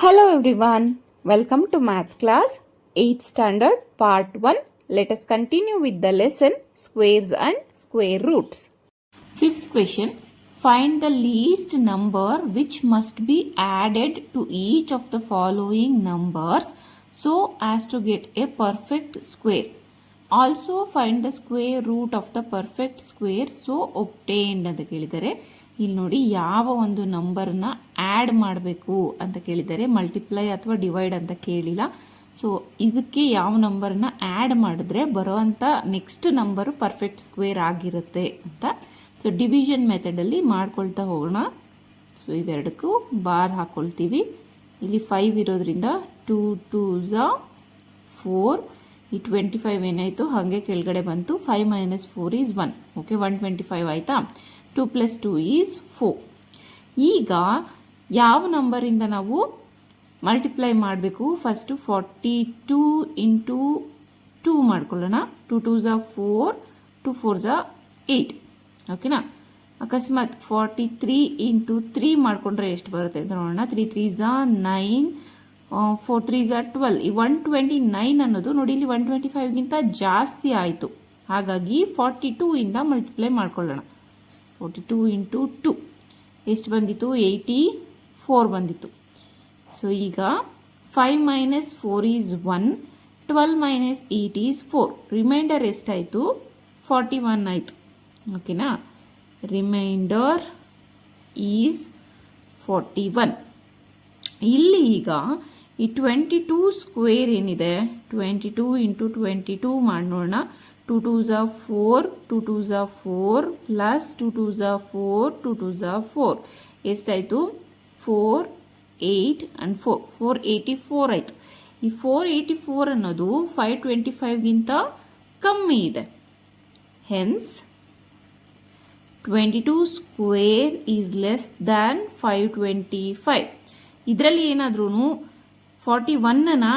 Hello everyone, welcome to Maths class 8th standard part 1. Let us continue with the lesson squares and square roots. Fifth question, find the least number which must be added to each of the following numbers so as to get a perfect square. Also find the square root of the perfect square so obtained ಅಂತ ಕೇಳಿದರೆ. ಇಲ್ಲಿ ನೋಡಿ ಯಾವ ಒಂದು ನಂಬರ್ನ add ಮಾಡಬೇಕು ಅಂತ ಕೇಳಿದರೆ, ಮಲ್ಟಿಪ್ಲೈ ಅಥವಾ ಡಿವೈಡ್ ಅಂತ ಕೇಳಿಲ್ಲ. ಸೊ ಇದಕ್ಕೆ ಯಾವ ನಂಬರ್ನ ಆ್ಯಡ್ ಮಾಡಿದ್ರೆ ಬರೋವಂಥ ನೆಕ್ಸ್ಟ್ ನಂಬರು ಪರ್ಫೆಕ್ಟ್ ಸ್ಕ್ವೇರ್ ಆಗಿರುತ್ತೆ ಅಂತ. ಸೊ ಡಿವಿಷನ್ ಮೆಥಡಲ್ಲಿ ಮಾಡ್ಕೊಳ್ತಾ ಹೋಗೋಣ. ಸೊ ಇವೆರಡಕ್ಕೂ ಬಾರ್ ಹಾಕ್ಕೊಳ್ತೀವಿ. ಇಲ್ಲಿ 5 ಇರೋದ್ರಿಂದ 2 2s 4, ಈ 25 ಏನಾಯಿತು ಹಾಗೆ ಕೆಳಗಡೆ ಬಂತು. 5 - 4 is 1. ಓಕೆ, 125 ಆಯಿತಾ. 2 + 2 is 4. ಈಗ ಯಾವ ನಂಬರಿಂದ ನಾವು ಮಲ್ಟಿಪ್ಲೈ ಮಾಡಬೇಕು? ಫಸ್ಟು 42 × 2 ಮಾಡ್ಕೊಳ್ಳೋಣ. 2 2s 4, 2 4s 8. ಓಕೆನಾ. ಅಕಸ್ಮಾತ್ 43 × 3 ಮಾಡಿಕೊಂಡ್ರೆ ಎಷ್ಟು ಬರುತ್ತೆ ಅಂತ ನೋಡೋಣ. 3 3s 9, 4 3s 12. ಈ 129 ಅನ್ನೋದು ನೋಡಿ ಇಲ್ಲಿ 125ಗಿಂತ ಜಾಸ್ತಿ ಆಯಿತು. ಹಾಗಾಗಿ 42 ಇಂದ ಮಲ್ಟಿಪ್ಲೈ ಮಾಡ್ಕೊಳ್ಳೋಣ. 42 × 2 ಎಷ್ಟು ಬಂದಿತ್ತು? 84 ಬಂದಿತ್ತು. ಸೊ ಈಗ 5 - 4 is 1, 12 - 8 is 4. ರಿಮೈಂಡರ್ ಎಷ್ಟಾಯಿತು? 41 ಆಯಿತು. ಓಕೆನಾ. Remainder is 41. ಇಲ್ಲಿ ಈಗ ಈ 22 ಸ್ಕ್ವೇರ್ ಏನಿದೆ, 22 × 22 ಮಾಡಿ ನೋಡೋಣ. 2 2s 4, 2 2s 4 plus 2 2s 4, 2 2s 4 ಎಷ್ಟಾಯಿತು? 4 8 and 4 484 ಆಯಿತು. ಈ 484 ಅನ್ನೋದು 525ಗಿಂತ ಕಮ್ಮಿ ಇದೆ. Hence 22 square is less than 525. ಇದರಲ್ಲಿ ಏನಾದ್ರೂ 41ನ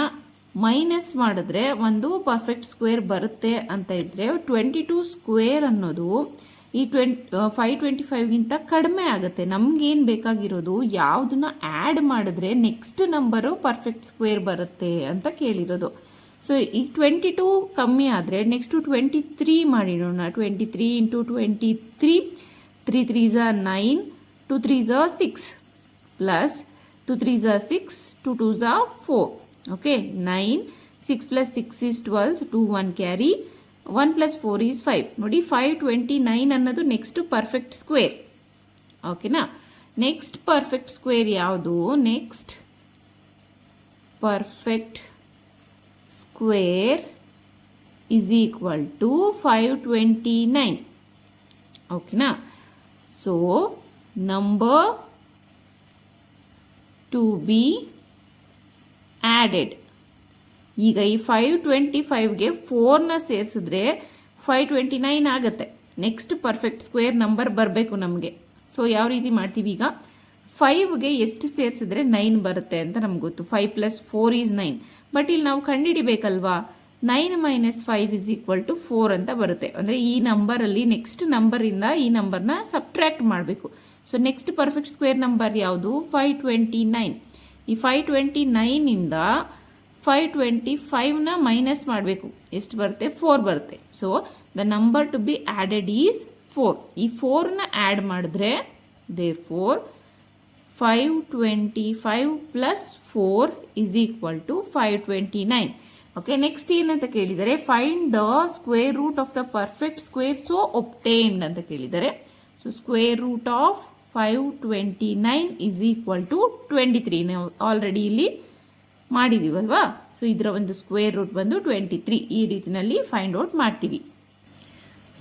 ಮೈನಸ್ ಮಾಡಿದ್ರೆ ಒಂದು ಪರ್ಫೆಕ್ಟ್ ಸ್ಕ್ವೇರ್ ಬರುತ್ತೆ ಅಂತ ಇದ್ದರೆ, 22 ಸ್ಕ್ವೇರ್ ಅನ್ನೋದು ಈ 525ಗಿಂತ ಕಡಿಮೆ ಆಗುತ್ತೆ. ನಮಗೇನು ಬೇಕಾಗಿರೋದು, ಯಾವುದನ್ನ ಆ್ಯಡ್ ಮಾಡಿದ್ರೆ ನೆಕ್ಸ್ಟ್ ನಂಬರು ಪರ್ಫೆಕ್ಟ್ ಸ್ಕ್ವೇರ್ ಬರುತ್ತೆ ಅಂತ ಕೇಳಿರೋದು. ಸೊ ಈ 22 ಕಮ್ಮಿ ಆದರೆ ನೆಕ್ಸ್ಟು 23 ಮಾಡಿ ನೋಡೋಣ. 23 × 23, 3 3s 9, 2 3s 6 plus 2 3s 6, 2 2s 4. Okay, 9, 6 + 6 is 12, 2 1 carry, 1 + 4 is 5. ನೋಡಿ 529 ಅನ್ನೋದು ನೆಕ್ಸ್ಟ್ ಪರ್ಫೆಕ್ಟ್ ಸ್ಕ್ವೇರ್. ಓಕೆನಾ. ನೆಕ್ಸ್ಟ್ ಪರ್ಫೆಕ್ಟ್ ಸ್ಕ್ವೇರ್ ಯಾವುದು? Next perfect square is equal to 529. ಓಕೆನಾ. So number to be added. ಈಗ ಈ 525ಗೆ 4ನ ಸೇರಿಸಿದ್ರೆ 529 ಆಗುತ್ತೆ. ನೆಕ್ಸ್ಟ್ ಪರ್ಫೆಕ್ಟ್ ಸ್ಕ್ವೇರ್ ನಂಬರ್ ಬರಬೇಕು ನಮಗೆ. ಸೊ ಯಾವ ರೀತಿ ಮಾಡ್ತೀವಿ? ಈಗ 5ಗೆ ಎಷ್ಟು ಸೇರಿಸಿದ್ರೆ 9 ಬರುತ್ತೆ ಅಂತ ನಮ್ಗೆ ಗೊತ್ತು. 5 + 4 is 9. ಬಟ್ ಇಲ್ಲಿ ನಾವು ಕಂಡುಹಿಡಿಬೇಕಲ್ವಾ? 9 - 5 = 4 ಅಂತ ಬರುತ್ತೆ. ಅಂದರೆ ಈ ನಂಬರಲ್ಲಿ ನೆಕ್ಸ್ಟ್ ನಂಬರಿಂದ ಈ ನಂಬರ್ನ ಸಬ್ಟ್ರ್ಯಾಕ್ಟ್ ಮಾಡಬೇಕು. So next perfect square number ಯಾವುದು? 529. ಈ 529ಇಂದ 525ನ ಮೈನಸ್ ಮಾಡಬೇಕು. ಎಷ್ಟು ಬರುತ್ತೆ? 4 ಬರುತ್ತೆ. So the number to be added is 4. ಈ 4ನ ಆ್ಯಡ್ ಮಾಡಿದ್ರೆ therefore 525 + 4 is equal to 529. Okay, next ಏನಂತ ಕೇಳಿದರೆ, find the square root of the perfect square so obtained ಅಂತ ಕೇಳಿದರೆ. So square root of 529 is equal to 23. ನಾವು already ಇಲ್ಲಿ ಮಾಡಿದ್ದೀವಲ್ವಾ. So ಇದರ ಒಂದು ಸ್ಕ್ವೇರ್ ರೂಟ್ ಬಂದು 23. ಈ ರೀತಿಯಲ್ಲಿ ಫೈಂಡ್ ಔಟ್ ಮಾಡ್ತೀವಿ.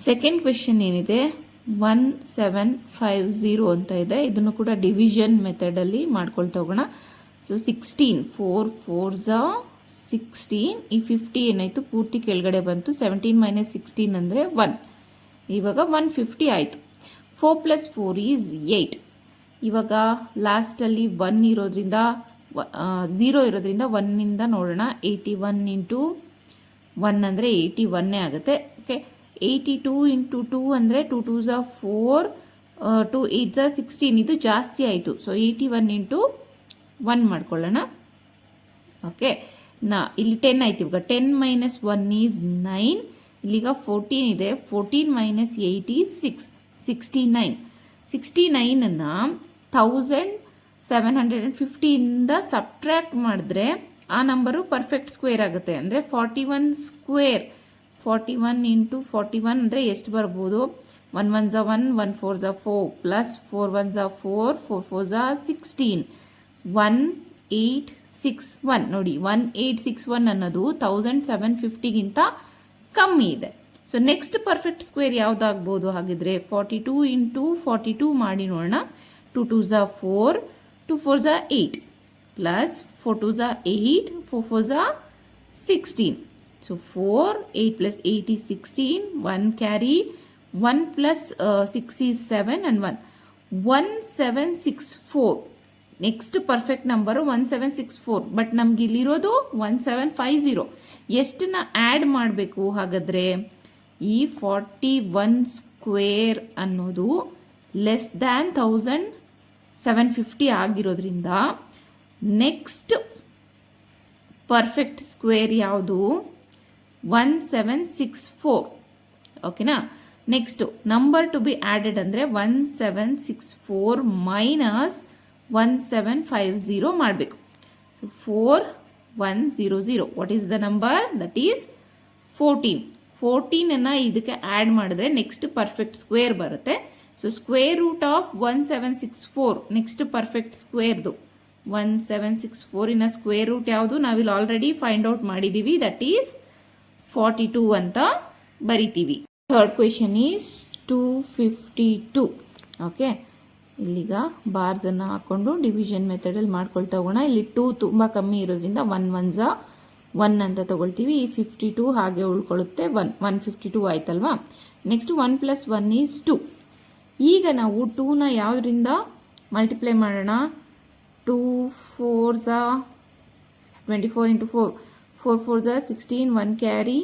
ಸೆಕೆಂಡ್ ಕ್ವೆಶನ್ ಏನಿದೆ, 1750 ಅಂತ ಇದೆ. ಇದನ್ನು ಕೂಡ ಡಿವಿಷನ್ ಮೆಥಡಲ್ಲಿ ಮಾಡ್ಕೊಳ್ತಾ ಹೋಗೋಣ. So 16, 4 4s 16. ಈ 50 ಏನಾಯಿತು? ಪೂರ್ತಿ ಕೆಳಗಡೆ ಬಂತು. 17 - 16 ಅಂದರೆ 1. ಇವಾಗ 150 ಆಯಿತು. 4 + 4 is 8. ಇವಾಗ ಲಾಸ್ಟಲ್ಲಿ 1 ಇರೋದ್ರಿಂದ 0 ಇರೋದ್ರಿಂದ 1ಇಂದ ನೋಡೋಣ. 81 × 1 ಅಂದರೆ 81 ಆಗುತ್ತೆ. ಓಕೆ, 82 × 2 ಅಂದರೆ 2 2s 4, 2 8s 16. ಇದು ಜಾಸ್ತಿ ಆಯಿತು. ಸೊ 81 × 1 ಮಾಡ್ಕೊಳ್ಳೋಣ. ಓಕೆ ಇಲ್ಲಿ 10 ಆಯ್ತು. ಇವಾಗ 10 ಮೈನಸ್ 1 ಈಸ್ 9. ಇಲ್ಲಿಗ 14 ಇದೆ. 14 ಮೈನಸ್ 8 ಈಸ್ 69. 69ಅನ್ನು 1750 ಇಂದ ಸಬ್ಟ್ರಾಕ್ಟ್ ಮಾಡಿದ್ರೆ ಆ ನಂಬರು ಪರ್ಫೆಕ್ಟ್ ಸ್ಕ್ವೇರ್ ಆಗುತ್ತೆ. ಅಂದರೆ 41 ಸ್ಕ್ವೇರ್. 41 ಇಂಟು 41 ಅಂದರೆ ಎಷ್ಟು ಬರ್ಬೋದು? 1 1 ಝ 1, 1 4 ಝ 4, ಪ್ಲಸ್ 4 1 ಝ 4, 4 4 ಝ 16, 1861. ನೋಡಿ 1861 ಅನ್ನೋದು 1750ಗಿಂತ ಕಮ್ಮಿ ಇದೆ. ಸೊ ನೆಕ್ಸ್ಟ್ ಪರ್ಫೆಕ್ಟ್ ಸ್ಕ್ವೇರ್ ಯಾವುದಾಗ್ಬೋದು ಹಾಗಿದ್ರೆ? 42 ಇಂಟು 42 ಮಾಡಿ ನೋಡೋಣ. 2 2 ಝ 4, 2 4 ಝ 8, plus 4 2 ಝ 8, 4 4 ಝ 16. So 4, 8 plus 8 is 16, 1 carry, 1 plus 6 is 7 and 1. 1764. Next perfect number 1764. But ನಮ್ಗೆ ಇಲ್ಲಿರೋದು 1750. ಎಷ್ಟನ್ನ ಆ್ಯಡ್ ಮಾಡಬೇಕು ಹಾಗಾದರೆ? ಈ 41 ಸ್ಕ್ವೇರ್ ಅನ್ನೋದು ಲೆಸ್ ದ್ಯಾನ್ 1750 ಆಗಿರೋದ್ರಿಂದ ನೆಕ್ಸ್ಟ್ ಪರ್ಫೆಕ್ಟ್ ಸ್ಕ್ವೇರ್ ಯಾವುದು? 1764. ಓಕೆನಾ? Next number to be added ಅಂದರೆ 1764 ಮೈನಸ್ 1750 ಮಾಡಬೇಕು. 4100. What is the number? That is 14. 14ಅನ್ನು ಇದಕ್ಕೆ ಆ್ಯಡ್ ಮಾಡಿದ್ರೆ ನೆಕ್ಸ್ಟ್ ಪರ್ಫೆಕ್ಟ್ ಸ್ಕ್ವೇರ್ ಬರುತ್ತೆ. So square root of 1764 next perfect ಸ್ಕ್ವೇರ್ದು. 1764 ಸ್ಕ್ವೇರ್ ರೂಟ್ ಯಾವುದು? ನಾವಿಲ್ಲಿ ಆಲ್ರೆಡಿ ಫೈಂಡ್ ಔಟ್ ಮಾಡಿದ್ದೀವಿ. ದಟ್ ಈಸ್ 42 ಅಂತ ಬರಿತೀವಿ. Third question is 252. ಓಕೆ, ಇಲ್ಲಿಗ ಬಾರ್ಸನ್ನು ಹಾಕ್ಕೊಂಡು ಡಿವಿಷನ್ ಮೆಥಡಲ್ಲಿ ಮಾಡ್ಕೊಳ್ತಾ ಹೋಗೋಣ. ಇಲ್ಲಿ 2 ತುಂಬ ಕಮ್ಮಿ ಇರೋದ್ರಿಂದ 1 1 ಝ 1 ಅಂತ ತೊಗೊಳ್ತೀವಿ. ಈ 52 ಹಾಗೆ ಉಳ್ಕೊಳ್ಳುತ್ತೆ. 152 ಆಯ್ತಲ್ವಾ? Next 1 plus 1 is 2. ಈಗ ನಾವು 2ನ ಯಾವುದರಿಂದ ಮಲ್ಟಿಪ್ಲೈ ಮಾಡೋಣ? 2 4 ಝ 24 into 4, 4 4 ಝ 16, 1 carry,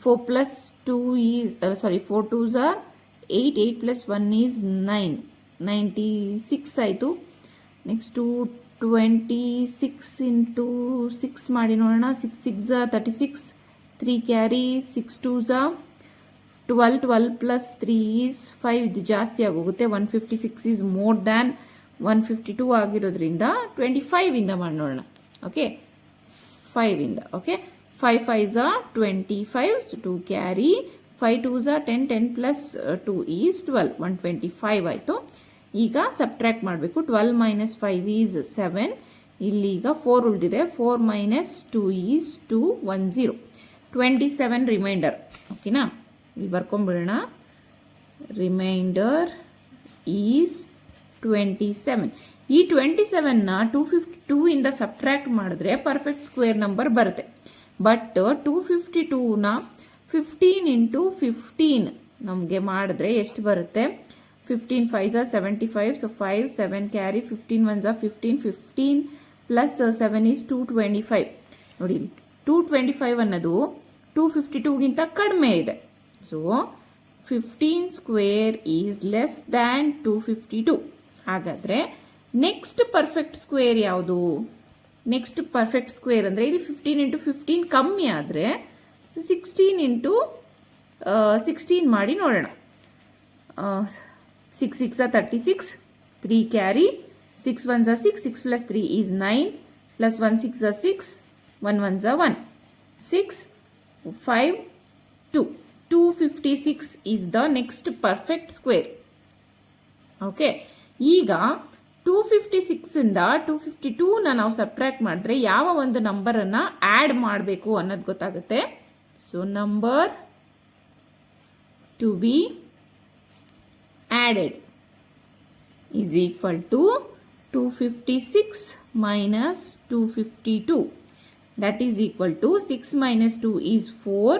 4 plus 2 is 4 2 ಝ 8, 8 plus 1 is 9, 96 ಆಯಿತು. ನೆಕ್ಸ್ಟು 26 ಇಂಟು 6 ಮಾಡಿ ನೋಡೋಣ. 6 6 ಝ 36, 3 ಕ್ಯಾರಿ, 6 2 ಝ 12, 12 ಪ್ಲಸ್ 3 ಈಸ್ 5. ಇದು ಜಾಸ್ತಿ ಆಗೋಗುತ್ತೆ. 156 ಈಸ್ ಮೋರ್ ದ್ಯಾನ್ 152 ಆಗಿರೋದ್ರಿಂದ 25 ಇಂದ ಮಾಡಿ ನೋಡೋಣ. ಓಕೆ, 5 ಇಂದ. ಓಕೆ, 5 5 ಝ 25, 2 ಕ್ಯಾರಿ, 5 2 ಝ 10, 10 ಪ್ಲಸ್ 2 ಈಸ್ 12, 125 ಆಯಿತು. ಈಗ ಸಬ್ಟ್ರ್ಯಾಕ್ಟ್ ಮಾಡಬೇಕು. 12 ಮೈನಸ್ 5 ಈಸ್ 7. ಇಲ್ಲಿಗ 4 ಉಳಿದಿದೆ. 4 ಮೈನಸ್ 2 ಈಸ್ 2, 1 0, 27 ರಿಮೈಂಡರ್. ಓಕೆನಾ? ಇಲ್ಲಿ ಬರ್ಕೊಂಬಿಡೋಣ. Reminder is 27. ಈ 27ನ 252 ಇಂದ ಸಬ್ಟ್ರ್ಯಾಕ್ಟ್ ಮಾಡಿದ್ರೆ ಪರ್ಫೆಕ್ಟ್ ಸ್ಕ್ವೇರ್ ನಂಬರ್ ಬರುತ್ತೆ. ಬಟ್ 252ನ 15 ಇಂಟು 15 ನಮಗೆ ಮಾಡಿದ್ರೆ ಎಷ್ಟು ಬರುತ್ತೆ? 15 5 ಝ 75, ಸೊ 5 7 ಕ್ಯಾರಿ, 15 1 ಝ 15, 15 ಪ್ಲಸ್ 7 ಈಸ್ 225. ನೋಡಿ, 225 ಅನ್ನೋದು 252ಗಿಂತ ಕಡಿಮೆ ಇದೆ. So 15 square is less than 252. ಹಾಗಾದರೆ ನೆಕ್ಸ್ಟ್ ಪರ್ಫೆಕ್ಟ್ ಸ್ಕ್ವೇರ್ ಯಾವುದು? ನೆಕ್ಸ್ಟ್ ಪರ್ಫೆಕ್ಟ್ ಸ್ಕ್ವೇರ್ ಅಂದರೆ ಇಲ್ಲಿ 15 ಇಂಟು 15 ಕಮ್ಮಿ ಆದರೆ ಸೊ 16 ಇಂಟು 16 ಮಾಡಿ ನೋಡೋಣ. 6 6 ಝ 36, 3 carry, 6 1 ಝ 6, 6 plus 3 is 9, plus 1 6 ಝ 6, 1 1 ಝ 1, 6 5 2. 256 is the next perfect square. Okay, ಈಗ 256 ಇಂದ 252ನ ನಾವು ಸಬ್ಟ್ರ್ಯಾಕ್ಟ್ ಮಾಡಿದ್ರೆ ಯಾವ ಒಂದು ನಂಬರನ್ನು ಆ್ಯಡ್ ಮಾಡಬೇಕು ಅನ್ನೋದು ಗೊತ್ತಾಗುತ್ತೆ. So number to be added is equal to 256 minus 252. That is equal to 6 minus 2 is 4.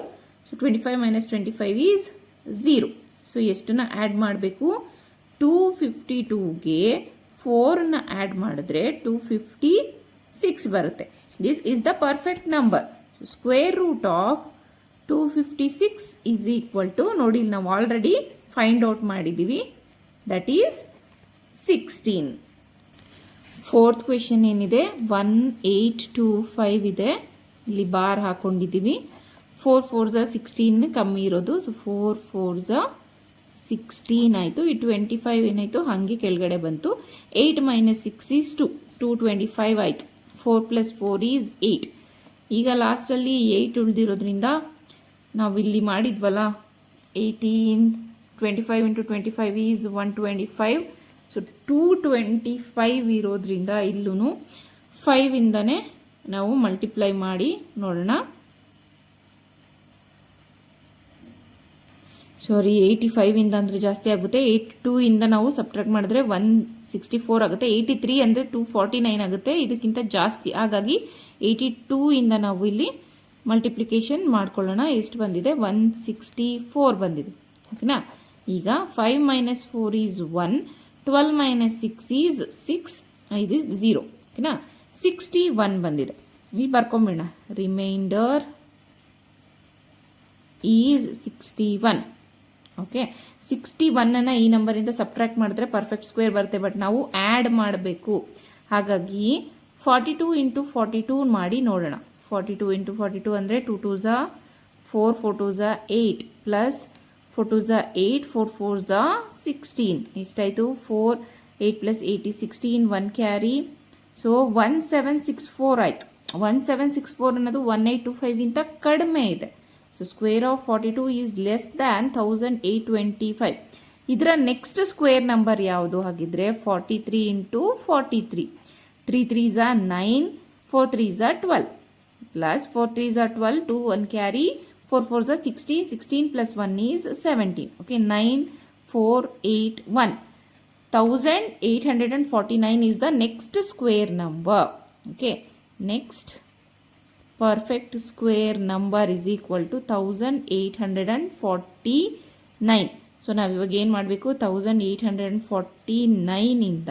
So 25 minus 25 is 0. So ಎಷ್ಟನ್ನು ಆ್ಯಡ್ ಮಾಡಬೇಕು? 252ಗೆ 4ನ ಆ್ಯಡ್ ಮಾಡಿದ್ರೆ 256 ಬರುತ್ತೆ. This is the perfect number. So square root of 256 is equal to, ನೋಡಿ ನಾವು already find out ಮಾಡಿದ್ದೀವಿ, that is 16. Fourth question ಏನಿದೆ 1825 ಇದೆ, ಇಲ್ಲಿ ಬಾರ್ ಹಾಕೊಂಡಿದ್ದೀವಿ. 4 4 16 ಕಮ್ಮಿ ಇರೋದು, ಸೊ 4 4 16 ಆಯಿತು. ಈ 25 ಏನಾಯಿತು ಹಾಗೆ ಕೆಳಗಡೆ ಬಂತು. 8 - 6 is 2, 225 ಆಯಿತು. 4 + 4 is 8. ಈಗ ಲಾಸ್ಟಲ್ಲಿ 8 ಉಳಿದಿರೋದ್ರಿಂದ ನಾವಿಲ್ಲಿ ಮಾಡಿದ್ವಲ್ಲ 18 25 × 25 is 125. ಸೊ 225 ಇರೋದ್ರಿಂದ ಇಲ್ಲೂ 5ಇಂದನೇ ನಾವು ಮಲ್ಟಿಪ್ಲೈ ಮಾಡಿ ನೋಡೋಣ. ಸಾರಿ 85ಇಂದ ಅಂದರೆ ಜಾಸ್ತಿ ಆಗುತ್ತೆ. 82ಇಂದ ನಾವು ಸಬ್ಟ್ರಾಕ್ಟ್ ಮಾಡಿದ್ರೆ 164 ಆಗುತ್ತೆ. 83 ಅಂದರೆ 249 ಆಗುತ್ತೆ, ಇದಕ್ಕಿಂತ ಜಾಸ್ತಿ. ಹಾಗಾಗಿ 82ಇಂದ ನಾವು ಇಲ್ಲಿ ಮಲ್ಟಿಪ್ಲಿಕೇಶನ್ ಮಾಡ್ಕೊಳ್ಳೋಣ. ಎಷ್ಟು ಬಂದಿದೆ? 164 ಬಂದಿದೆ. ಓಕೆನಾ? ಈಗ 5 - 4 is 1, 12 - 6 is 6, ಇದು 0. ಓಕೆನಾ? 61 ಬಂದಿದೆ. ಇಲ್ಲಿ ಬರ್ಕೊಂಬಿಡೋಣ. Reminder is 61. ಓಕೆ, 61ಅನ್ನು ಈ ನಂಬರಿಂದ ಸಬ್ಟ್ರಾಕ್ಟ್ ಮಾಡಿದ್ರೆ ಪರ್ಫೆಕ್ಟ್ ಸ್ಕ್ವೇರ್ ಬರುತ್ತೆ, ಬಟ್ ನಾವು ಆ್ಯಡ್ ಮಾಡಬೇಕು. ಹಾಗಾಗಿ 42 × 42 ಮಾಡಿ ನೋಡೋಣ. 42 × 42 ಅಂದರೆ 2 2 4, 4 2 8, ಪ್ಲಸ್ 4 2 8, 4 4 16. ಎಷ್ಟಾಯಿತು? 4 8 + 8 is 16, 1 ಕ್ಯಾರಿ. ಸೊ 1764 ಆಯಿತು. 1764 ಅನ್ನೋದು 1825ಗಿಂತ ಕಡಿಮೆ ಇದೆ. So square of 42 is less than 1825. ಇದರ ನೆಕ್ಸ್ಟ್ ಸ್ಕ್ವೇರ್ ನಂಬರ್ ಯಾವುದು ಹಾಗಿದ್ರೆ? 43 × 43. 3 3 9, 4 3 12, plus 4 3 12, 2 1 carry, 4 4 16, 16 + 1 is 17. Okay, 9 4 8 1. 1849 is the next square number. Okay, next perfect square number is equal to 1849. So ನಾವಿವಾಗ ಏನು ಮಾಡಬೇಕು? 1849ಇಂದ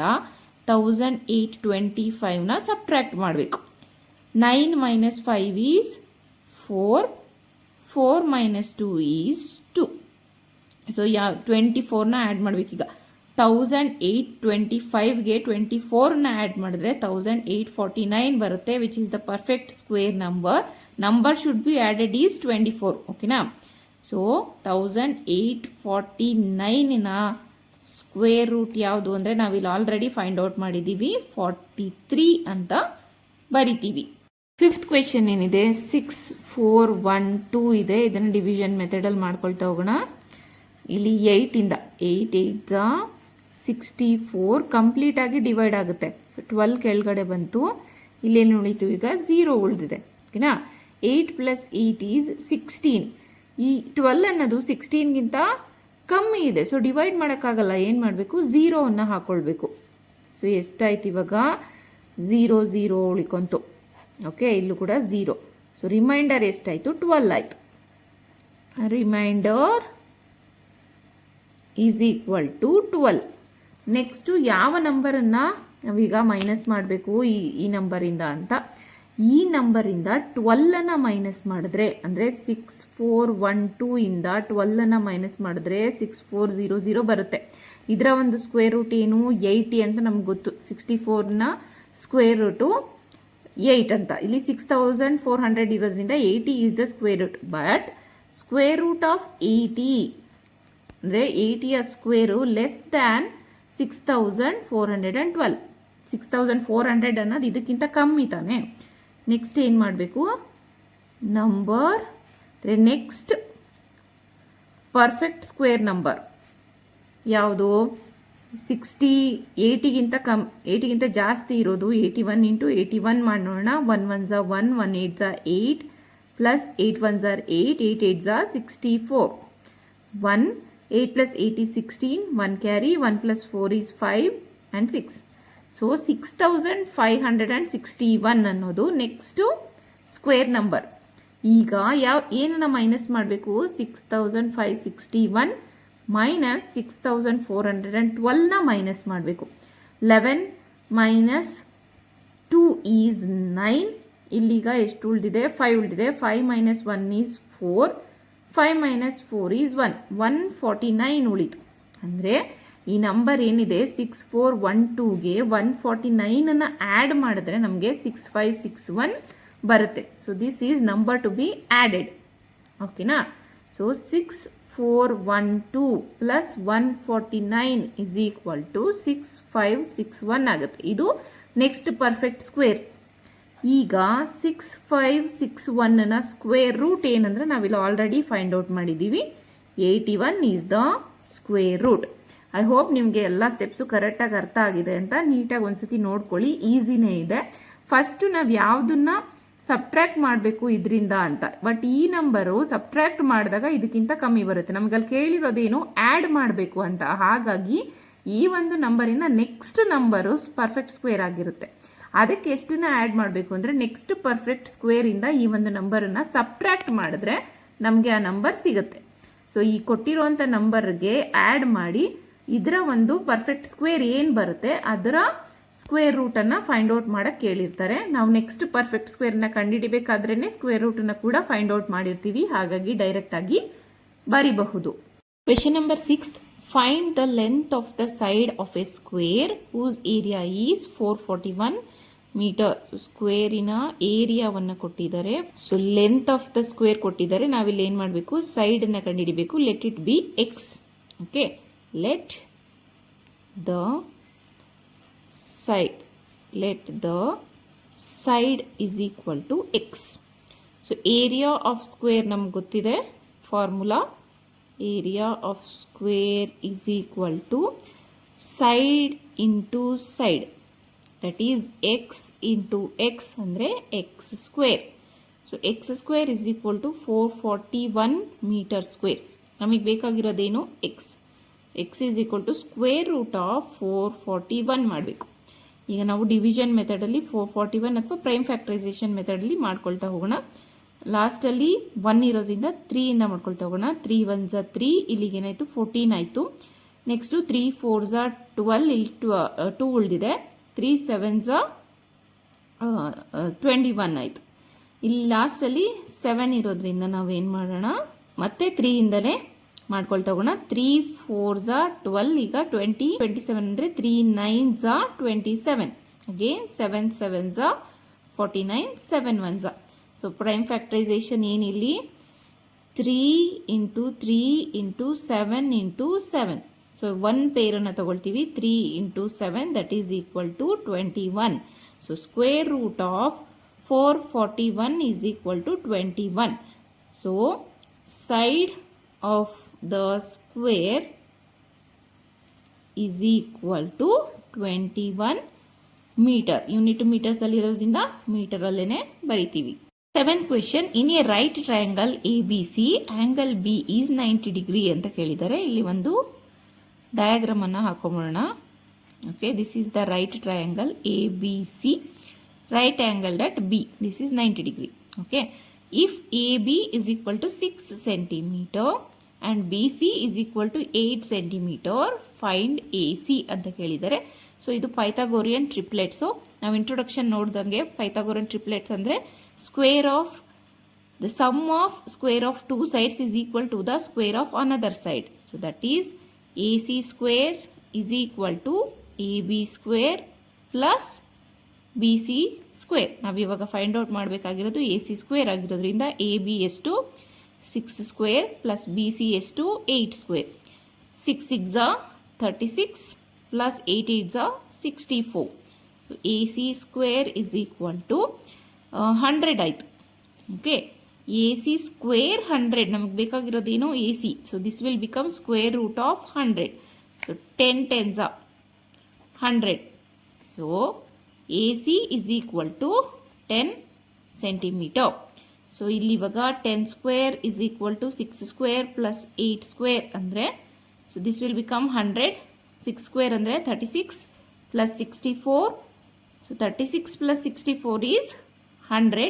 1825ನ ಸಬ್ಟ್ರಾಕ್ಟ್ ಮಾಡಬೇಕು. 9 - 5 is 4, 4 - 2 is 2. ಸೊ 24ನ add ಮಾಡಬೇಕೀಗ. 1825ಗೆ 24ನ ಆ್ಯಡ್ ಮಾಡಿದ್ರೆ 1849 ಬರುತ್ತೆ, which is the perfect square number. Number should be added is 24. ಓಕೆನಾ? ಸೊ 1849ನ ಸ್ಕ್ವೇರ್ ರೂಟ್ ಯಾವುದು ಅಂದರೆ ನಾವಿಲ್ಲಿ ಆಲ್ರೆಡಿ ಫೈಂಡ್ ಔಟ್ ಮಾಡಿದ್ದೀವಿ, 43 ಅಂತ ಬರಿತೀವಿ. ಫಿಫ್ತ್ ಕ್ವೆಶನ್ ಏನಿದೆ? 6 4 1 2 ಇದೆ. ಇದನ್ನು ಡಿವಿಷನ್ ಮೆಥಡಲ್ಲಿ ಮಾಡ್ಕೊಳ್ತಾ ಹೋಗೋಣ. ಇಲ್ಲಿ 8ಇಂದ 8 8 64 ಕಂಪ್ಲೀಟಾಗಿ ಡಿವೈಡ್ ಆಗುತ್ತೆ. ಸೊ 12 ಕೆಳಗಡೆ ಬಂತು. ಇಲ್ಲೇನು ಉಳಿತು? ಈಗ 0 ಉಳಿದಿದೆ. ಓಕೆನಾ? 8 + 8 is 16. ಈ 12 ಅನ್ನೋದು 16ಗಿಂತ ಕಮ್ಮಿ ಇದೆ. ಸೊ ಡಿವೈಡ್ ಮಾಡೋಕ್ಕಾಗಲ್ಲ. ಏನು ಮಾಡಬೇಕು? 0ವನ್ನು ಹಾಕ್ಕೊಳ್ಬೇಕು. ಸೊ ಎಷ್ಟಾಯ್ತು ಇವಾಗ? 0 0 ಉಳಿಕೊಂತು. ಓಕೆ, ಇಲ್ಲೂ ಕೂಡ 0. ಸೊ ರಿಮೈಂಡರ್ ಎಷ್ಟಾಯಿತು? 12 ಆಯಿತು. Remainder is equal to 12. Next ಯಾವ ನಂಬರನ್ನು ನಾವೀಗ ಮೈನಸ್ ಮಾಡಬೇಕು ಈ ನಂಬರಿಂದ ಅಂತ? ಈ ನಂಬರಿಂದ 12ಅನ್ನು ಮೈನಸ್ ಮಾಡಿದ್ರೆ, ಅಂದರೆ 6412ಇಂದ 12ಅನ್ನು ಮೈನಸ್ ಮಾಡಿದ್ರೆ 6400 ಬರುತ್ತೆ. ಇದರ ಒಂದು ಸ್ಕ್ವೇರ್ ರೂಟ್ ಏನು? 80 ಅಂತ ನಮ್ಗೆ ಗೊತ್ತು. 64ನ ಸ್ಕ್ವೇರ್ ರೂಟು 8 ಅಂತ. ಇಲ್ಲಿ 6400 ಇರೋದ್ರಿಂದ 80 is the square root. But square root of 80 ಅಂದರೆ 80ಯ ಸ್ಕ್ವೇರು ಲೆಸ್ ದ್ಯಾನ್ 6412. 6400 ಅನ್ನೋದು ಇದಕ್ಕಿಂತ ಕಮ್ಮಿ ತಾನೆ. ನೆಕ್ಸ್ಟ್ ಏನು ಮಾಡಬೇಕು? Number next perfect square number ಯಾವುದು? 80ಗಿಂತ ಜಾಸ್ತಿ ಇರೋದು 81 × 81 ಮಾಡೋಣ. 1 1 1, 1 8 8, plus 8 1 8, 8 8 64. 1 8 + 8 is 16, 1 carry, 1 + 4 is 5 and 6. So 6561 ಅನ್ನೋದು ನೆಕ್ಸ್ಟು ಸ್ಕ್ವೇರ್ ನಂಬರ್. ಈಗ ಏನನ್ನ ಮೈನಸ್ ಮಾಡಬೇಕು? 6561 ಮೈನಸ್ 6412ನ ಮೈನಸ್ ಮಾಡಬೇಕು. 11 - 2 ಈಸ್ 9. ಇಲ್ಲಿಗ ಎಷ್ಟು ಉಳಿದಿದೆ? 5 ಉಳಿದಿದೆ. 5 - 1 ಈಸ್ 4, 5 - 4 ಈಸ್ 1, 149 ಉಳಿತು. ಅಂದರೆ ಈ ನಂಬರ್ ಏನಿದೆ 6412ಗೆ 149 ಆ್ಯಡ್ ಮಾಡಿದ್ರೆ ನಮಗೆ 6561 ಬರುತ್ತೆ. So this is number to be added. ಓಕೆನಾ? So 6412 plus 149 is equal to 6561 ಆಗುತ್ತೆ. ಇದು ನೆಕ್ಸ್ಟ್ ಪರ್ಫೆಕ್ಟ್ ಸ್ಕ್ವೇರ್. ಈಗ 6561ನ ಸ್ಕ್ವೇರ್ ರೂಟ್ ಏನಂದ್ರೆ ನಾವಿಲ್ಲಿ ಆಲ್ರೆಡಿ ಫೈಂಡ್ ಔಟ್ ಮಾಡಿದ್ದೀವಿ. 81 is the square root. I hope ನಿಮಗೆ ಎಲ್ಲ ಸ್ಟೆಪ್ಸು ಕರೆಕ್ಟಾಗಿ ಅರ್ಥ ಆಗಿದೆ ಅಂತ. ನೀಟಾಗಿ ಒಂದ್ಸತಿ ನೋಡ್ಕೊಳ್ಳಿ, ಈಸಿನೇ ಇದೆ. ಫಸ್ಟು ನಾವು ಯಾವುದನ್ನ ಸಬ್ಟ್ರ್ಯಾಕ್ಟ್ ಮಾಡಬೇಕು ಇದರಿಂದ ಅಂತ. ಬಟ್ ಈ ನಂಬರು ಸಬ್ಟ್ರ್ಯಾಕ್ಟ್ ಮಾಡಿದಾಗ ಇದಕ್ಕಿಂತ ಕಮ್ಮಿ ಬರುತ್ತೆ. ನಮಗಲ್ಲಿ ಕೇಳಿರೋದೇನು ಆ್ಯಡ್ ಮಾಡಬೇಕು ಅಂತ. ಹಾಗಾಗಿ ಈ ಒಂದು ನಂಬರಿನ ನೆಕ್ಸ್ಟ್ ನಂಬರು ಪರ್ಫೆಕ್ಟ್ ಸ್ಕ್ವೇರ್ ಆಗಿರುತ್ತೆ. ಅದಕ್ಕೆ ಎಷ್ಟನ್ನ ಆ್ಯಡ್ ಮಾಡಬೇಕು ಅಂದರೆ ನೆಕ್ಸ್ಟ್ ಪರ್ಫೆಕ್ಟ್ ಸ್ಕ್ವೇರಿಂದ ಈ ಒಂದು ನಂಬರನ್ನು ಸಬ್ಟ್ರ್ಯಾಕ್ಟ್ ಮಾಡಿದ್ರೆ ನಮಗೆ ಆ ನಂಬರ್ ಸಿಗುತ್ತೆ. ಸೊ ಈ ಕೊಟ್ಟಿರುವಂಥ ನಂಬರ್ಗೆ ಆ್ಯಡ್ ಮಾಡಿ ಇದರ ಒಂದು ಪರ್ಫೆಕ್ಟ್ ಸ್ಕ್ವೇರ್ ಏನು ಬರುತ್ತೆ ಅದರ ಸ್ಕ್ವೇರ್ ರೂಟನ್ನು ಫೈಂಡ್ ಔಟ್ ಮಾಡೋಕ್ಕೆ ಕೇಳಿರ್ತಾರೆ. ನಾವು ನೆಕ್ಸ್ಟ್ ಪರ್ಫೆಕ್ಟ್ ಸ್ಕ್ವೇರ್ನ ಕಂಡುಹಿಡಿಬೇಕಾದ್ರೇ ಸ್ಕ್ವೇರ್ ರೂಟನ್ನು ಕೂಡ ಫೈಂಡ್ ಔಟ್ ಮಾಡಿರ್ತೀವಿ. ಹಾಗಾಗಿ ಡೈರೆಕ್ಟಾಗಿ ಬರಿಬಹುದು. Question number 6. Find the length of the side of a square whose area is 441 meter. So ಸ್ಕ್ವೇರಿನ ಏರಿಯಾವನ್ನು ಕೊಟ್ಟಿದ್ದಾರೆ. So length of the square ಕೊಟ್ಟಿದ್ದಾರೆ. ನಾವಿಲ್ಲಿ ಏನು ಮಾಡಬೇಕು, ಸೈಡನ್ನು ಕಂಡುಹಿಡಿಬೇಕು. Let it be x. Okay, let the side is equal to x. So area of square ನಮ್ಗೆ ಗೊತ್ತಿದೆ formula. area of square is equal to side into side, that is x into x ಅಂದರೆ x square. So x square is equal to 441 meter square. ನಮಗೆ ಬೇಕಾಗಿರೋದೇನು x. x is equal to square root of 441 ಮಾಡಬೇಕು. ಈಗ ನಾವು division ಮೆಥಡಲ್ಲಿ 441 ಅಥವಾ prime factorisation ಮೆಥಡಲ್ಲಿ ಮಾಡ್ಕೊಳ್ತಾ ಹೋಗೋಣ. ಲಾಸ್ಟಲ್ಲಿ 1 ಇರೋದ್ರಿಂದ 3ಇಂದ ಮಾಡ್ಕೊಳ್ತಾ ಹೋಗೋಣ. 3 1 3, ಇಲ್ಲಿಗೇನಾಯಿತು 14 ಆಯಿತು. ನೆಕ್ಸ್ಟು 3 4 12, ಇಲ್ಲಿ 2 ಉಳಿದಿದೆ. 3 7 21 ಆಯಿತು. ಇಲ್ಲಿ ಲಾಸ್ಟಲ್ಲಿ 7 ಇರೋದ್ರಿಂದ ನಾವೇನು ಮಾಡೋಣ, ಮತ್ತೆ 3ಇಂದಲೇ ಮಾಡ್ಕೊಳ್ತಾ ಹೋಗೋಣ. 3 4 12, ಈಗ 20 27 ಅಂದರೆ 3 9 27, ಅಗೇನ್ 7 7 49, 7 1. ಸೊ ಪ್ರೈಮ್ ಫ್ಯಾಕ್ಟರೈಸೇಷನ್ ಏನಿಲ್ಲಿ 3 ಇಂಟು 3 ಇಂಟು 7 ಇಂಟು 7. ಸೊ 1 ಪೇರನ್ನು ತಗೊಳ್ತೀವಿ. 3 into 7 that is equal to 21. So square root of 441 is equal to 21. So side of the square is equal to 21 meter. Unit meters ಅಲ್ಲಿ ಇರೋದ್ರಿಂದ meter ಅಲ್ಲೇನೆ ಬರಿತೀವಿ. 7th question. In a right triangle ABC angle B is 90 degree ಅಂತ ಕೇಳಿದ್ದಾರೆ. ಇಲ್ಲಿ ಒಂದು diagram ಅನ್ನು ಹಾಕೊಂಬೋಣ. Okay, this is the right triangle ABC, right angle at B. This is 90 degree. Okay, if AB is equal to 6 centimeter and BC is equal to 8 centimeter, find AC ಅಂತ ಕೇಳಿದ್ದಾರೆ. So ಇದು ಪೈಥಾಗೋರಿಯನ್ ಟ್ರಿಪ್ಲೆಟ್ಸು. ನಾವು introduction ನೋಡ್ದಂಗೆ Pythagorean triplets ಅಂದರೆ square of the sum of square of 2 sides is equal to the square of another side. So that is AC square is equal to AB square plus BC square. ನಾವು ಇವಾಗ find out ಮಾಡಬೇಕಾಗಿರೋದು AC square ಆಗಿರೋದ್ರಿಂದ AB ಎಷ್ಟು 6 square plus BC ಎಷ್ಟು 8 square. 6 6 36 plus 8 8 64. So AC square is equal to 100 ಆಯಿತು. Okay, AC square 100. ನಮಗೆ ಬೇಕಾಗಿರೋದೇನು AC. So this will become square root of 100. So 10 10 100. So AC is equal to 10 centimetre. So ಇಲ್ಲಿ ಇವಾಗ 10 square is equal to 6 square plus 8 square ಅಂದರೆ, so this will become 100. 6 square ಅಂದರೆ 36 plus 64. So 36 plus 64 is 100.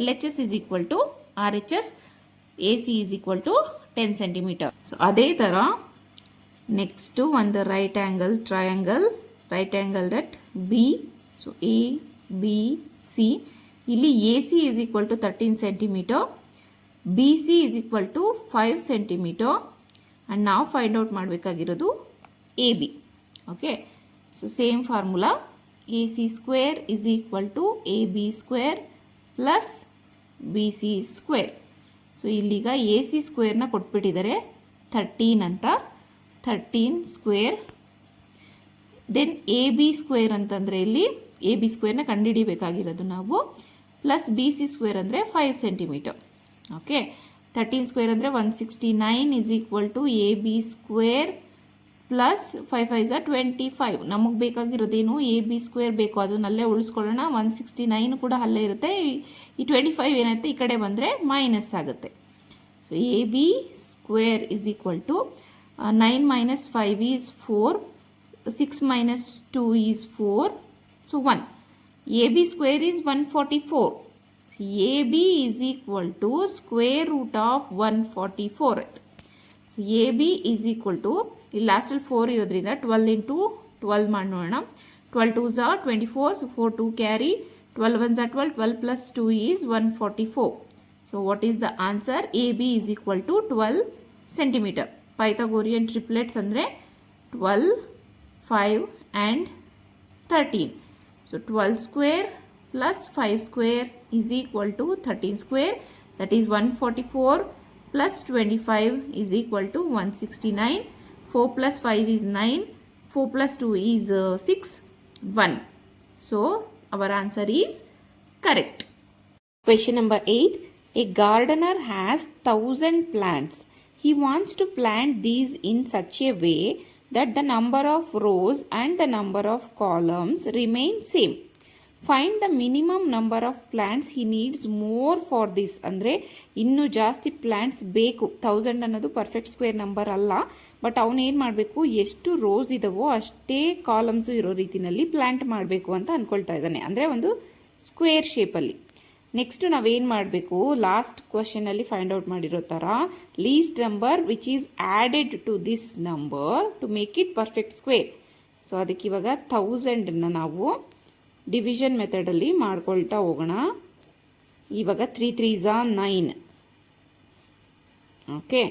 LHS is equal to RHS. AC is equal to 10 centimeter. So ಅದೇ ಥರ next ಒಂದು right angle triangle, right angle that B. So ABC, ಇಲ್ಲಿ AC is equal to 13 centimeter, BC is equal to 5 centimeter, and ನಾವು ಫೈಂಡ್ out ಮಾಡಬೇಕಾಗಿರೋದು AB. Okay, so same formula A C square is equal to A B square plus B C square. So ಇಲ್ಲಿಗ A C ಸ್ಕ್ವೇರ್ನ ಕೊಟ್ಬಿಟ್ಟಿದ್ದಾರೆ 13 ಅಂತ, 13 square. Then A B square ಅಂತಂದರೆ ಇಲ್ಲಿ A B ಸ್ಕ್ವೇರ್ನ ಕಂಡುಹಿಡಿಬೇಕಾಗಿರೋದು ನಾವು, ಪ್ಲಸ್ ಬಿ ಸಿ ಸ್ಕ್ವೇರ್ ಅಂದರೆ 5 centimetre. Okay, 13 square ಅಂದರೆ 169 is equal to A B square plus 5 5 25. ನಮಗೆ ಬೇಕಾಗಿರೋದೇನು ಎ ಬಿ ಸ್ಕ್ವೇರ್ ಬೇಕು, ಅದನ್ನಲ್ಲೇ ಉಳಿಸ್ಕೊಳ್ಳೋಣ. 169 ಕೂಡ ಅಲ್ಲೇ ಇರುತ್ತೆ, ಈ 25 ಏನಾಗುತ್ತೆ ಈ ಕಡೆ ಬಂದರೆ ಮೈನಸ್ ಆಗುತ್ತೆ. So A B square is equal to 9 minus 5 is 4, 6 minus 2 is 4, so 1. AB square is 144. AB is equal to square root of 144. So AB is equal to, last 4 ಇರೋದ್ರಿಂದ 12 into 12 ಮಾಡೋಣ. 12 2s are 24, so 4 2 carry, 12 1s are 12, 12 plus 2 is 144. So what is the answer? AB is equal to 12 centimeter. Pythagorean triplets ಅಂದರೆ 12, 5 and 13. So 12 square plus 5 square is equal to 13 square, that is 144 plus 25 is equal to 169. 4 plus 5 is 9, 4 plus 2 is 6, 1. So our answer is correct. Question number 8. A gardener has 1000 plants. He wants to plant these in such a way that the number of rows and the number of columns remain same. Find the minimum number of plants he needs more for this. ಅಂದರೆ ಇನ್ನೂ ಜಾಸ್ತಿ plants ಬೇಕು. 1000 ಅನ್ನೋದು perfect square number ಅಲ್ಲ, but ಅವನು ಏನು ಮಾಡಬೇಕು, ಎಷ್ಟು ರೋಸ್ ಇದಾವೋ ಅಷ್ಟೇ ಕಾಲಮ್ಸು ಇರೋ ರೀತಿಯಲ್ಲಿ ಪ್ಲ್ಯಾಂಟ್ ಮಾಡಬೇಕು ಅಂತ ಅಂದ್ಕೊಳ್ತಾ ಇದ್ದಾನೆ, ಅಂದರೆ ಒಂದು ಸ್ಕ್ವೇರ್ ಶೇಪಲ್ಲಿ. ನೆಕ್ಸ್ಟ್ ನಾವೇನು ಮಾಡಬೇಕು, ಲಾಸ್ಟ್ ಕ್ವಶನಲ್ಲಿ ಫೈಂಡ್ ಔಟ್ ಮಾಡಿರೋ ಥರ least number which is added to this number to make it perfect square. So ಅದಕ್ಕೆ ಇವಾಗ 1000ನ ನಾವು ಡಿವಿಷನ್ ಮೆಥಡಲ್ಲಿ ಮಾಡ್ಕೊಳ್ತಾ ಹೋಗೋಣ. ಇವಾಗ 3 3s are 9. ಓಕೆ,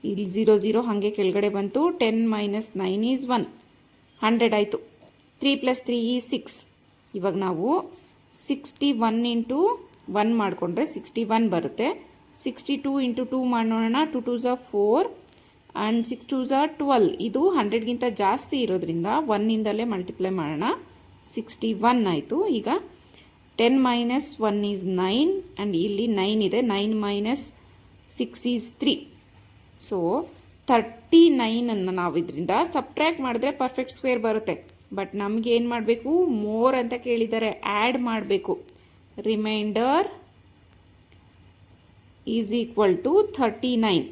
ಇಲ್ಲಿ 0 0 ಹಾಗೆ ಕೆಳಗಡೆ ಬಂತು. 10 minus 9 is 1, 100 ಆಯಿತು. 3 plus 3 is 6. ಇವಾಗ ನಾವು 61 into 1 ಮಾಡಿಕೊಂಡ್ರೆ 61 ಬರುತ್ತೆ. 62 into 2 ಮಾಡೋಣ. 2 2s are 4 and 6 2s are 12. ಇದು 100ಗಿಂತ ಜಾಸ್ತಿ ಇರೋದ್ರಿಂದ 1ಇಂದಲೇ ಮಲ್ಟಿಪ್ಲೈ ಮಾಡೋಣ. 61 ಆಯಿತು. ಈಗ 10 minus 1 is 9 ಆ್ಯಂಡ್ ಇಲ್ಲಿ 9 ಇದೆ. 9 minus 6 is 3. ಸೊ 39ಅನ್ನು ನಾವು ಇದರಿಂದ ಸಬ್ಟ್ರ್ಯಾಕ್ಟ್ ಮಾಡಿದ್ರೆ ಪರ್ಫೆಕ್ಟ್ ಸ್ಕ್ವೇರ್ ಬರುತ್ತೆ. ಬಟ್ ನಮಗೆ ಏನು ಮಾಡಬೇಕು, ಮೋರ್ ಅಂತ ಕೇಳಿದ್ದಾರೆ, ಆ್ಯಡ್ ಮಾಡಬೇಕು. Remainder is equal to 39.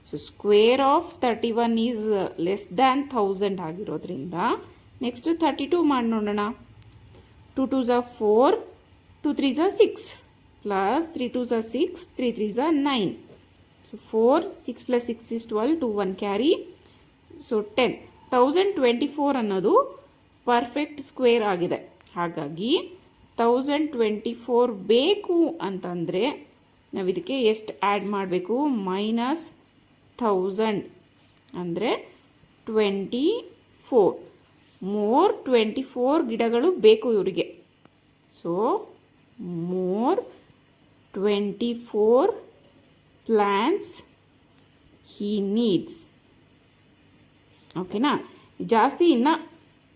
So square of 31 is less than 1000 ಆಗಿರೋದ್ರಿಂದ ನೆಕ್ಸ್ಟು 32 ಮಾಡಿ ನೋಡೋಣ. 2 2s are 4, 2 3s are 6, plus 3 2s are 6, 3 3s are 9. So 4, 6 plus 6 is 12, 2 1 carry. So 10. 1024 ಅನ್ನೋದು ಪರ್ಫೆಕ್ಟ್ ಸ್ಕ್ವೇರ್ ಆಗಿದೆ. ಹಾಗಾಗಿ 1024 ಬೇಕು ಅಂತಂದರೆ ನಾವು ಇದಕ್ಕೆ ಎಷ್ಟು ಆ್ಯಡ್ ಮಾಡಬೇಕು, ಮೈನಸ್ 1000 ಅಂದರೆ 24. ಮೋರ್ 24 ಗಿಡಗಳು ಬೇಕು ಇವರಿಗೆ. So more 24 plants he needs. ಓಕೆನಾ, ಜಾಸ್ತಿ ಇನ್ನು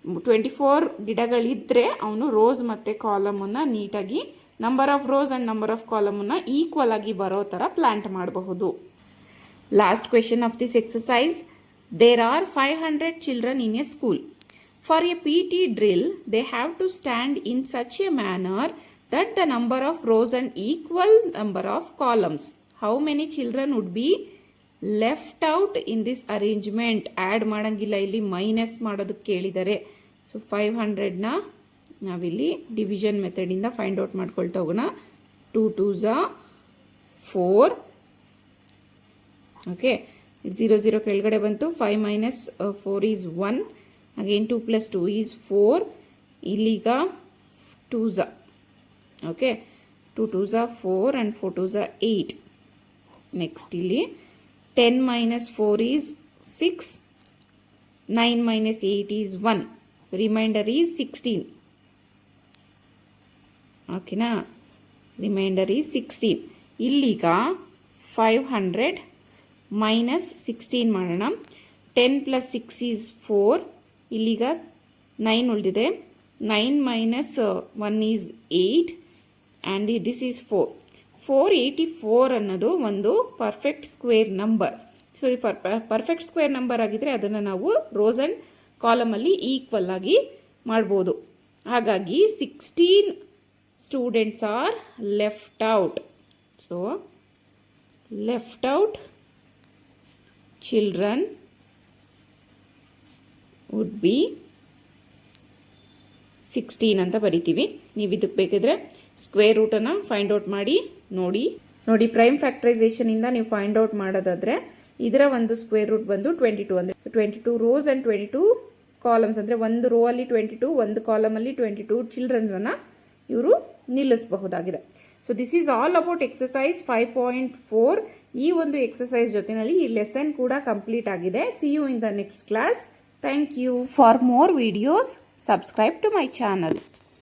24 ಗಿಡಗಳಿದ್ದರೆ ಅವನು ರೋಸ್ ಮತ್ತು ಕಾಲಮನ್ನು ನೀಟಾಗಿ number of rows and number of ಕಾಲಮನ್ನು ಈಕ್ವಲ್ ಆಗಿ ಬರೋ ಥರ ಪ್ಲ್ಯಾಂಟ್ ಮಾಡಬಹುದು. Last question of this exercise. There are 500 children in a school. For a PT drill, they have to stand in such a manner that the number of rows and equal number of columns. How many children would be left out in this arrangement? Add ಮಾಡೋಂಗಿಲ್ಲ, ಇಲ್ಲಿ minus ಮಾಡೋದಕ್ಕೆ ಕೇಳಿದ್ದಾರೆ. So 500ನ ನಾವಿಲ್ಲಿ division ಮೆಥಡಿಂದ find out ಮಾಡ್ಕೊಳ್ತಾ ಹೋಗೋಣ. 2 2s are 4. Okay, 0 0 ಕೆಳಗಡೆ ಬಂತು. 5 minus 4 is 1. Again 2 plus 2 is 4. ಇಲ್ಲಿಗ 2s are. Okay, 2 2s are 4 and 4 2s are 8. Next ಇಲ್ಲಿ 10 minus 4 is 6 9 minus 8 is 1. So remainder is 16. ಓಕೆನಾ, ರಿಮೈಂಡರ್ ಈಸ್ 16. ಇಲ್ಲೀಗ 500 ಮೈನಸ್ 16 ಮಾಡೋಣ. 10 plus 6 is 4. ಇಲ್ಲೀಗ 9 ಉಳಿದಿದೆ. 9 minus 1 is 8 and this is 4. 484 ಅನ್ನೋದು ಒಂದು perfect square number. So ಈ perfect square number ಆಗಿದ್ದರೆ ಅದನ್ನು ನಾವು ರೋಸ್ ಆ್ಯಂಡ್ ಕಾಲಮಲ್ಲಿ ಈಕ್ವಲ್ ಆಗಿ ಮಾಡ್ಬೋದು. ಹಾಗಾಗಿ 16 students are left out. So left out children would be 16 ಅಂತ ಬರಿತೀವಿ. ನೀವು ಇದಕ್ಕೆ ಬೇಕಿದ್ರೆ ಸ್ಕ್ವೇರ್ ರೂಟನ್ನು ಫೈಂಡ್ ಔಟ್ ಮಾಡಿ ನೋಡಿ. ಪ್ರೈಮ್ ಫ್ಯಾಕ್ಟರೈಸೇಷನಿಂದ ನೀವು ಫೈಂಡ್ ಔಟ್ ಮಾಡೋದಾದರೆ ಇದರ ಒಂದು ಸ್ಕ್ವೇರ್ ರೂಟ್ ಬಂದು 22 ಅಂದರೆ 22 ರೋಸ್ ಆ್ಯಂಡ್ 22 ಕಾಲಮ್ಸ್ ಅಂದರೆ ಒಂದು ರೋ ಅಲ್ಲಿ 22, ಒಂದು ಕಾಲಮಲ್ಲಿ 22 ಚಿಲ್ಡ್ರನ್ಸನ್ನು ಇವರು ನಿಲ್ಲಿಸಬಹುದಾಗಿದೆ. So this is all about exercise 5.4. ಈ ಒಂದು ಎಕ್ಸಸೈಸ್ ಜೊತೆಯಲ್ಲಿ ಈ ಲೆಸನ್ ಕೂಡ ಕಂಪ್ಲೀಟ್ ಆಗಿದೆ. See you in the next class. Thank you. For more videos subscribe to my channel.